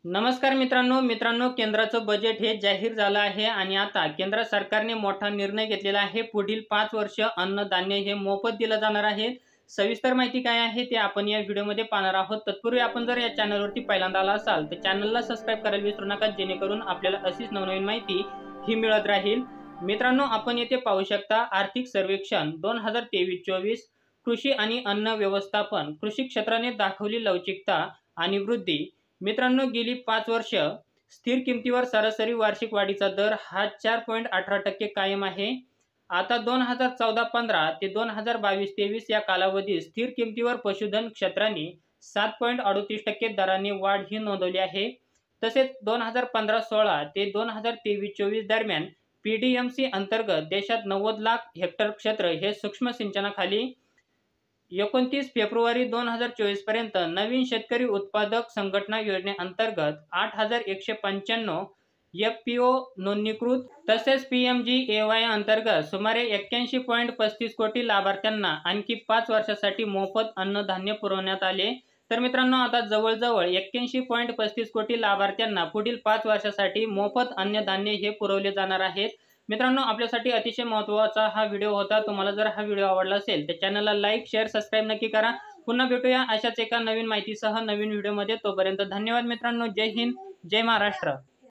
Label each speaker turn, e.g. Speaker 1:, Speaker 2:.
Speaker 1: नमस्कार मित्रांनो केंद्राचं बजेट हे जाहीर झालं आहे आणि आता केंद्र सरकारने मोठा निर्णय घेतलेला आहे। पुढील 5 वर्ष अन्नधान्य हे मोफत दिलं जाणार आहे। सविस्तर माहिती काय आहे ते आपण या व्हिडिओमध्ये पाहणार आहोत। तत्पूर्वी आपण जर या चॅनलवरती पहिल्यांदा आला असाल तर चॅनलला सबस्क्राइब करायला विसरू नका, जेणेकरून आपल्याला अशीच नवनवीन माहिती ही मिळत राहील। मित्रांनो, आपण येथे पाहू शकता आर्थिक सर्वेक्षण 2023-24 कृषी आणि अन्न व्यवस्थापन, कृषी क्षेत्राने दाखवली लवचिकता आणि वृद्धी। मित्रांनो, गेली 5 वर्ष स्थिर किमतीवर सरासरी वार्षिक वाढीचा दर हा 4.18% कायम आहे। आता 2014-15 ते 2022-23 या कालावधीत स्थिर किमतीवर पशुधन क्षेत्राने 7.38% दराने वाढ ही नोंदवली आहे। तसेच 2015-16 ते 2023-24 दरम्यान पीडीएमसी अंतर्गत देशात 90 लाख हेक्टर क्षेत्र हे सूक्ष्म सिंचनाखाली 29 फेब्रुवारी 2024 पर्यंत नवीन शेतकरी उत्पादक संघटना योजनेअंतर्गत 8195 एफपीओ नोंदणीकृत, तसेच पीएमजीएवाय अंतर्गत सुमारे 81.35 कोटी लाभार्थ्यांना आणखी 5 वर्षासाठी मोफत अन्नधान्य पुरवण्यात आले। तर मित्रांनो, आता जवळजवळ 81.35 कोटी लाभार्थ्यांना पुढील 5 वर्षासाठी मोफत अन्नधान्य हे पुरवले जाणार आहेत। मित्रांनो, आपल्यासाठी अतिशय महत्त्वाचा हा व्हिडिओ होता। तुम्हाला जर हा व्हिडिओ आवडला असेल तर चॅनलला लाईक, शेअर, सबस्क्राइब नक्की करा। पुन्हा भेटूया अशाच एका नवीन माहितीसह नवीन व्हिडिओमध्ये। तोपर्यंत धन्यवाद मित्रांनो। जय हिंद, जय महाराष्ट्र।